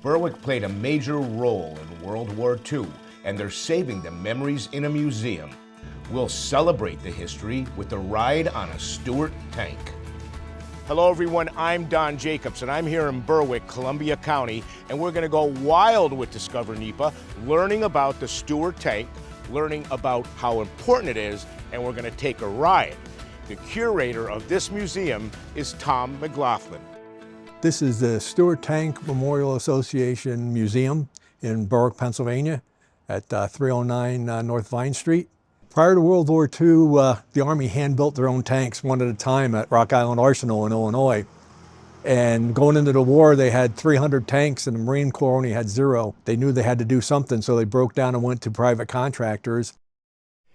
Berwick played a major role in World War II, and they're saving the memories in a museum. We'll celebrate the history with a ride on a Stuart tank. Hello everyone, I'm Don Jacobs, and I'm here in Berwick, Columbia County, and we're going to go wild with Discover NEPA, learning about the Stuart tank, learning about how important it is, and we're going to take a ride. The curator of this museum is Tom McLaughlin. This is the Stuart Tank Memorial Association Museum in Berwick, Pennsylvania at 309 North Vine Street. Prior to World War II, the Army hand-built their own tanks one at a time at Rock Island Arsenal in Illinois. And going into the war, they had 300 tanks and the Marine Corps only had 0. They knew they had to do something, so they broke down and went to private contractors.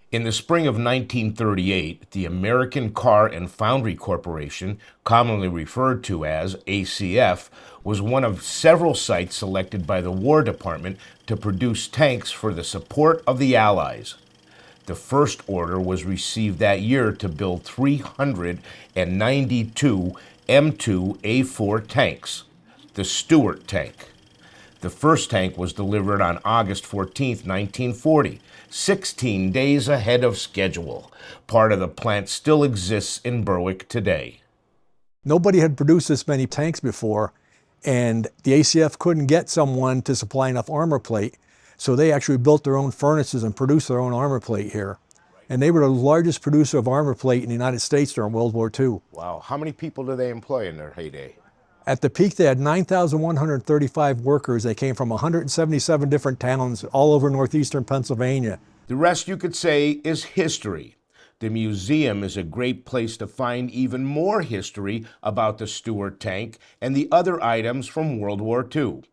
In the spring of 1938, the American Car and Foundry Corporation, commonly referred to as ACF, was one of several sites selected by the War Department to produce tanks for the support of the Allies. The first order was received that year to build 392 𝗚𝗏 tanks, the Stuart tank. The first tank was delivered on August 14, 1940, 16 days ahead of schedule. Part of the plant still exists in Berwick today. Nobody had produced this many tanks before, and the ACF couldn't get someone to supply enough armor plate, so they actually built their own furnaces and produced their own armor plate here. And they were the largest producer of armor plate in the United States during World War II. Wow, how many people do they employ in their heyday? At the peak, they had 9,135 workers. They came from 177 different towns all over northeastern Pennsylvania. The rest, you could say, is history. The museum is a great place to find even more history about the Stuart tank and the other items from World War II.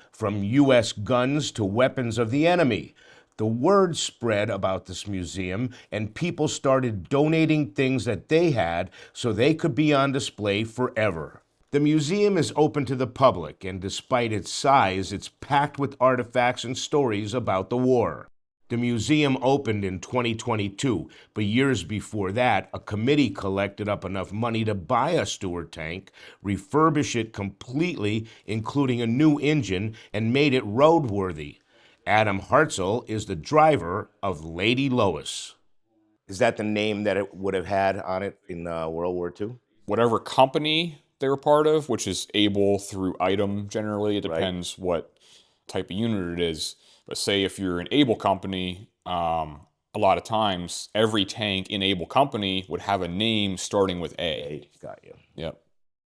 From U.S. guns to weapons of the enemy, the word spread about this museum and people started donating things that they had so they could be on display forever. The museum is open to the public, and despite its size, it's packed with artifacts and stories about the war. The museum opened in 2022, but years before that, a committee collected up enough money to buy a Stuart tank, refurbish it completely, including a new engine, and made it roadworthy. 𝗚𝗏 is the driver of Lady Lois. Is that the name that it would have had on it in World War II? Whatever company they were part of, which is able through item generally. It depends what type of unit it is. But say if you're an able company, a lot of times every tank in able company would have a name starting with A. Got you. Yep.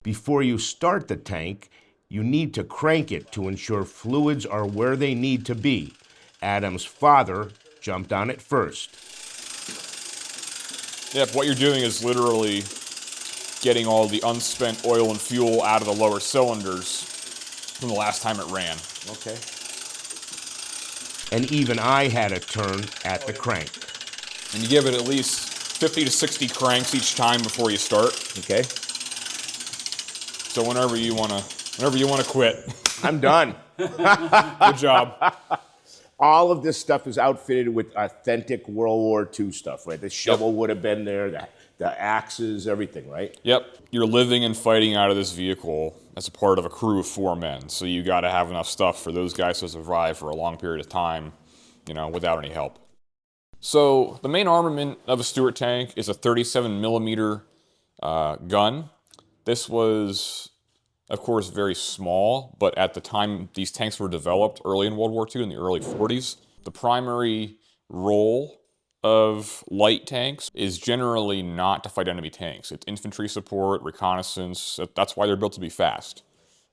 Before you start the tank, you need to crank it to ensure fluids are where they need to be. Adam's father jumped on it first. Yep, what you're doing is literally getting all the unspent oil and fuel out of the lower cylinders from the last time it ran. Okay. And even I had a turn at the crank. And you give it at least 50 to 60 cranks each time before you start. Okay. So whenever you want to quit. I'm done. Good job. All of this stuff is outfitted with authentic World War II stuff, right? The shovel would have been there, the axes, everything, right? Yep. You're living and fighting out of this vehicle as a part of a crew of 4 men. So you got to have enough stuff for those guys to survive for a long period of time, without any help. So the main armament of a Stuart tank is a 37 millimeter gun. This was, of course, very small, but at the time these tanks were developed early in World War II, in the early 40s, the primary role of light tanks is generally not to fight enemy tanks. It's infantry support, reconnaissance. That's why they're built to be fast.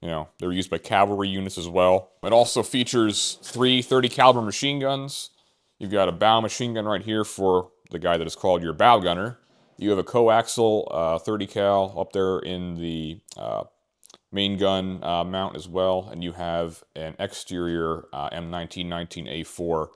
They're used by cavalry units as well. It also features 3 30 caliber machine guns. You've got a bow machine gun right here for the guy that is called your bow gunner. You have a coaxial 30 cal up there in the main gun mount as well, and you have an exterior M1919A4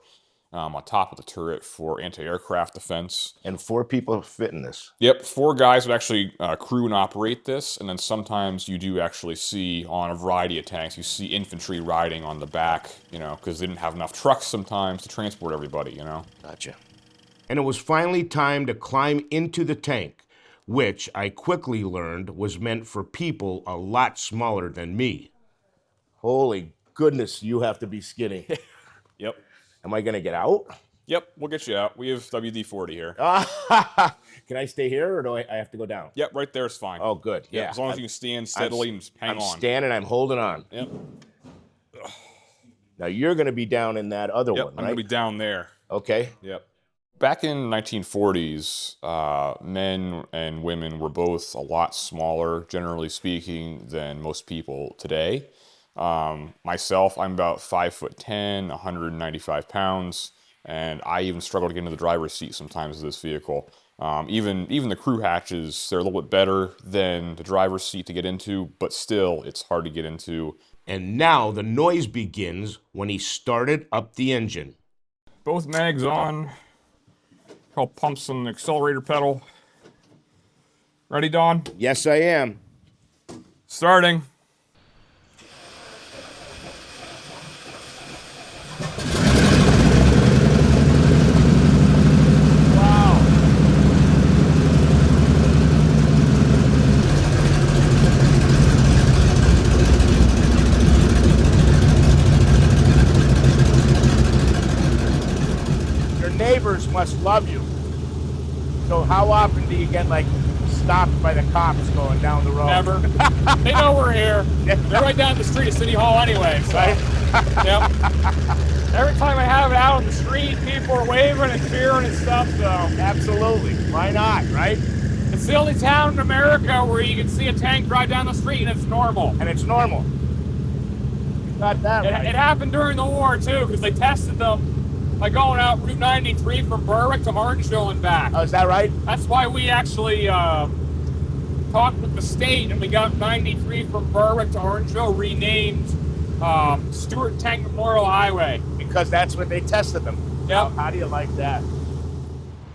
on top of the turret for anti-aircraft defense. And 4 people fit in this. Yep, 4 guys would actually crew and operate this, and then sometimes you do actually see on a variety of tanks, you see infantry riding on the back, because they didn't have enough trucks sometimes to transport everybody, Gotcha. And it was finally time to climb into the tank, which I quickly learned was meant for people a lot smaller than me. Holy goodness, you have to be skinny. Yep. Am I gonna get out? Yep, we'll get you out. We have WD-40 here. Can I stay here, or do I have to go down? Yep, right there is fine. Oh, good. Yep, Yeah. as long as you can stand steadily and just hang I'm on. standing. I'm holding on. Yep. Now you're gonna be down in that other Yep, one, I'm right? gonna be down there. Okay. Yep. Back in 1940s, men and women were both a lot smaller, generally speaking, than most people today. Myself, I'm about 5'10", 195 pounds, and I even struggle to get into the driver's seat sometimes of this vehicle. Even the crew hatches, they're a little bit better than the driver's seat to get into, but still, it's hard to get into. And now the noise begins when he started up the engine. Both mags on. Couple pumps on the accelerator pedal. Ready, Don? Yes, I am. Starting. Wow. Your neighbors must love you. So how often do you get like stopped by the cops going down the road? Never. They know we're here. They're right down the street at City Hall anyway. So. Right? Yep. Every time I have it out on the street, people are waving and cheering and stuff. So Absolutely. Why not, right? it's the only town in America where you can see a tank drive down the street and it's normal. And it's normal. You got that right. It happened during the war too, because they tested them by going out Route 93 from Berwick to Orangeville and back. Oh, is that right? That's why we actually talked with the state and we got 93 from Berwick to Orangeville renamed Stuart Tank Memorial Highway. Because that's what they tested them. Yep. How do you like that?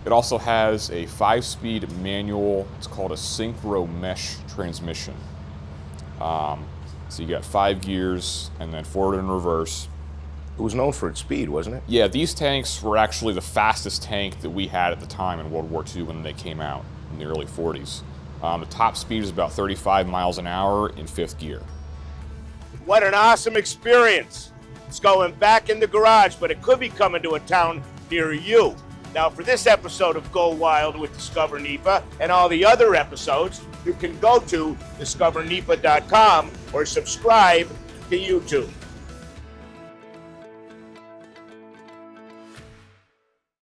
It also has a 5-speed manual. It's called a synchro mesh transmission. So you got 5 gears and then forward and reverse. It was known for its speed, wasn't it? Yeah, these tanks were actually the fastest tank that we had at the time in World War II when they came out in the early 40s. The top speed is about 35 miles an hour in 5th gear. What an awesome experience. It's going back in the garage, but it could be coming to a town near you. Now, for this episode of Go Wild with Discover NEPA and all the other episodes, you can go to discovernepa.com or subscribe to YouTube.